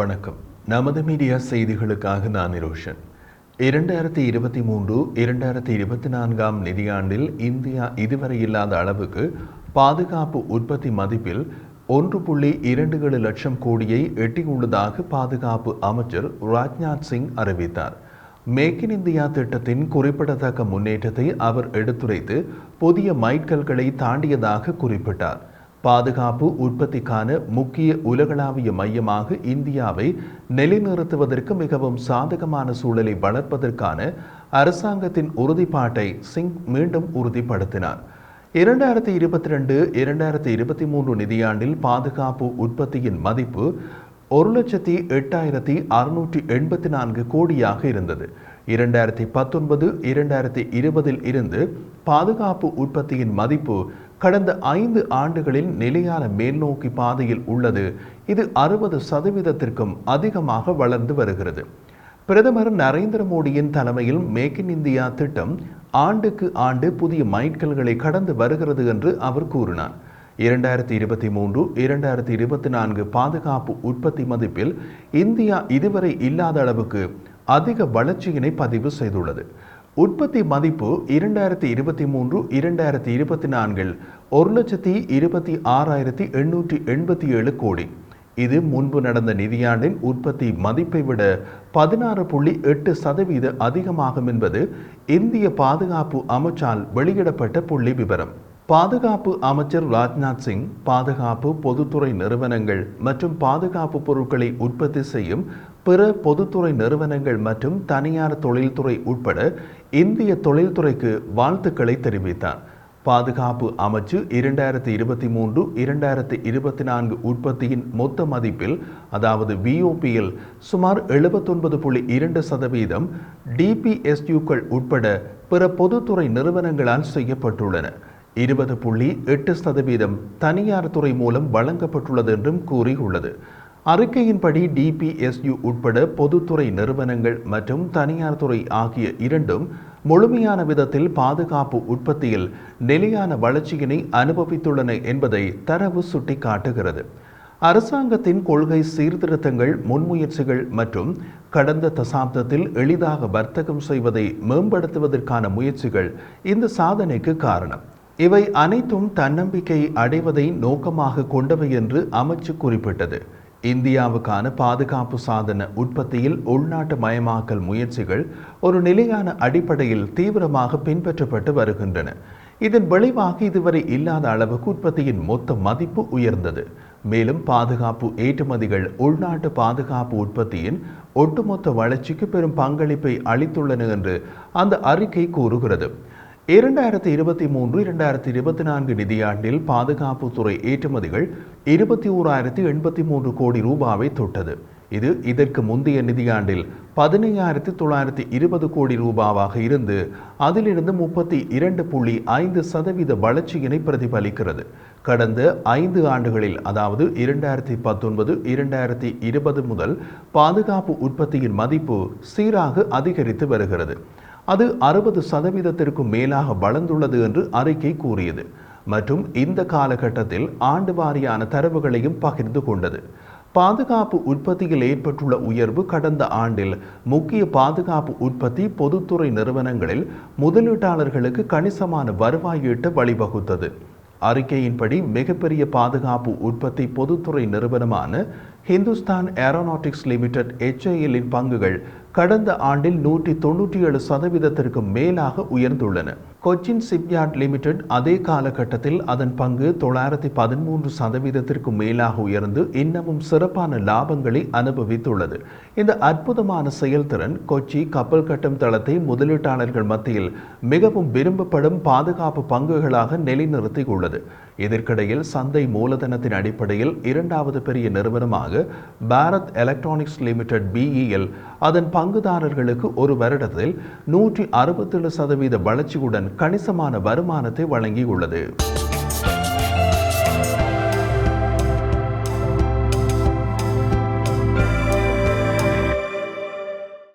வணக்கம். நமது மீடியா செய்திகளுக்காக நான் நிரோஷன். 2023-2024 நிதியாண்டில் இந்தியா இதுவரை இல்லாத அளவுக்கு பாதுகாப்பு உற்பத்தி மதிப்பில் 1.27 லட்சம் கோடியை எட்டியுள்ளதாக பாதுகாப்பு அமைச்சர் ராஜ்நாத் சிங் அறிவித்தார். மேக் இன் இந்தியா திட்டத்தின் குறிப்பிடத்தக்க முன்னேற்றத்தை அவர் எடுத்துரைத்து புதிய மைல்கல்களை தாண்டியதாக குறிப்பிட்டார். பாதுகாப்பு உற்பத்திக்கான முக்கிய உலகளாவிய மையமாக இந்தியாவை நிலைநிறுத்துவதற்கு மிகவும் சாதகமான சூழலை வளர்ப்பதற்கான அரசாங்கத்தின் உறுதிப்பாட்டை சிங் மீண்டும் உறுதிப்படுத்தினார். 2022-2023 நிதியாண்டில் பாதுகாப்பு உற்பத்தியின் மதிப்பு 1,08,684 கோடியாக இருந்தது. 2019-2020 இருந்து பாதுகாப்பு உற்பத்தியின் மதிப்பு கடந்த 5 ஆண்டுகளில் நிலையான மேல்நோக்கி பாதையில் உள்ளது. இது 60% அதிகமாக வளர்ந்து வருகிறது. பிரதமர் நரேந்திர மோடியின் தலைமையில் மேக் இன் இந்தியா திட்டம் ஆண்டுக்கு ஆண்டு புதிய மைல்கல்களை கடந்து வருகிறது என்று அவர் கூறினார். 2023-2024 பாதுகாப்பு உற்பத்தி மதிப்பில் இந்தியா இதுவரை இல்லாத அளவுக்கு அதிக வளர்ச்சியினை பதிவு செய்துள்ளது. உற்பத்தி மதிப்பு 2023-2024 1,26,887 கோடி. இது முன்பு நடந்த நிதியாண்டின் உற்பத்தி மதிப்பை விட 16.8% அதிகமாகும் என்பது இந்திய பாதுகாப்பு அமைச்சால் வெளியிடப்பட்ட புள்ளி விவரம். பாதுகாப்பு அமைச்சர் ராஜ்நாத் சிங் பாதுகாப்பு பொதுத்துறை நிறுவனங்கள் மற்றும் பாதுகாப்பு பொருட்களை உற்பத்தி செய்யும் பிற பொதுத்துறை நிறுவனங்கள் மற்றும் தனியார் தொழில்துறை உட்பட இந்திய தொழில்துறைக்கு வாழ்த்துக்களை தெரிவித்தார். பாதுகாப்பு அமைச்சு 2023-2024 உற்பத்தியின் மொத்த மதிப்பில் அதாவது VOPயில் சுமார் 79.2% DPSUக்கள் உட்பட பிற பொதுத்துறை நிறுவனங்களால் செய்யப்பட்டுள்ளன. 20.8% தனியார் துறை மூலம் வழங்கப்பட்டுள்ளது என்றும் கூறியுள்ளது. அறிக்கையின்படி DPSU உட்பட பொதுத்துறை நிறுவனங்கள் மற்றும் தனியார் துறை ஆகிய இரண்டும் முழுமையான விதத்தில் பாதுகாப்பு உற்பத்தியில் நிலையான வளர்ச்சியினை அனுபவித்துள்ளன என்பதை தரவு சுட்டிக்காட்டுகிறது. அரசாங்கத்தின் கொள்கை சீர்திருத்தங்கள், முன்முயற்சிகள் மற்றும் கடந்த தசாப்தத்தில் எளிதாக வர்த்தகம் செய்வதை மேம்படுத்துவதற்கான முயற்சிகள் இந்த சாதனைக்கு காரணம். இவை அனைத்தும் தன்னம்பிக்கை அடைவதை நோக்கமாக கொண்டவை என்று அமைச்சு குறிப்பிட்டது. இந்தியாவுக்கான பாதுகாப்பு சாதன உற்பத்தியில் உள்நாட்டு மயமாக்கல் முயற்சிகள் ஒரு நிலையான அடிப்படையில் தீவிரமாக பின்பற்றப்பட்டு வருகின்றன. இதன் விளைவாக இதுவரை இல்லாத அளவுக்கு உற்பத்தியின் மொத்த மதிப்பு உயர்ந்தது. மேலும் பாதுகாப்பு ஏற்றுமதிகள் உள்நாட்டு பாதுகாப்பு உற்பத்தியின் ஒட்டுமொத்த வளர்ச்சிக்கு பெரும் பங்களிப்பை அளித்துள்ளன என்று அந்த அறிக்கை கூறுகிறது. 2023-2024 நிதியாண்டில் பாதுகாப்புத்துறை ஏற்றுமதிகள் 21,083 கோடி ரூபாவை தொட்டது. இது இதற்கு முந்தைய நிதியாண்டில் 15,920 கோடி ரூபாவாக இருந்து அதிலிருந்து 32.5% வளர்ச்சியினை பிரதிபலிக்கிறது. கடந்த 5 ஆண்டுகளில் அதாவது 2019-2020 முதல் பாதுகாப்பு உற்பத்தியின் மதிப்பு சீராக அதிகரித்து வருகிறது. அது 60% மேலாக வளர்ந்துள்ளது என்று அறிக்கை கூறியது மற்றும் இந்த காலகட்டத்தில் ஆண்டு வாரியான தரவுகளையும் பகிர்ந்து கொண்டது. பாதுகாப்பு உற்பத்தியில் ஏற்பட்டுள்ள உயர்வு கடந்த ஆண்டில் முக்கிய பாதுகாப்பு உற்பத்தி பொதுத்துறை நிறுவனங்களில் முதலீட்டாளர்களுக்கு கணிசமான வருவாய் ஈட்ட வழிவகுத்தது. அறிக்கையின்படி மிகப்பெரிய பாதுகாப்பு உற்பத்தி பொதுத்துறை நிறுவனமான ஹிந்துஸ்தான் ஏரோநாட்டிக்ஸ் லிமிடெட் HALஇன் பங்குகள் கடந்த ஆண்டில் 197% மேலாக உயர்ந்துள்ளன. கொச்சின் ஷிப்யார்ட் லிமிடெட் அதே காலகட்டத்தில் அதன் பங்கு 913% மேலாக உயர்ந்து இன்னமும் சிறப்பான லாபங்களை அனுபவித்துள்ளது. இந்த அற்புதமான செயல்திறன் கொச்சி கப்பல் கட்டும் தளத்தை முதலீட்டாளர்கள் மத்தியில் மிகவும் விரும்பப்படும் பாதுகாப்பு பங்குகளாக நிலைநிறுத்தியுள்ளது. இதற்கிடையில் சந்தை மூலதனத்தின் அடிப்படையில் இரண்டாவது பெரிய நிறுவனமாக பாரத் எலக்ட்ரானிக்ஸ் லிமிடெட் BEL அதன் பங்குதாரர்களுக்கு ஒரு வருடத்தில் 167% வளர்ச்சியுடன் கணிசமான வருமானத்தை வழங்கியுள்ளது.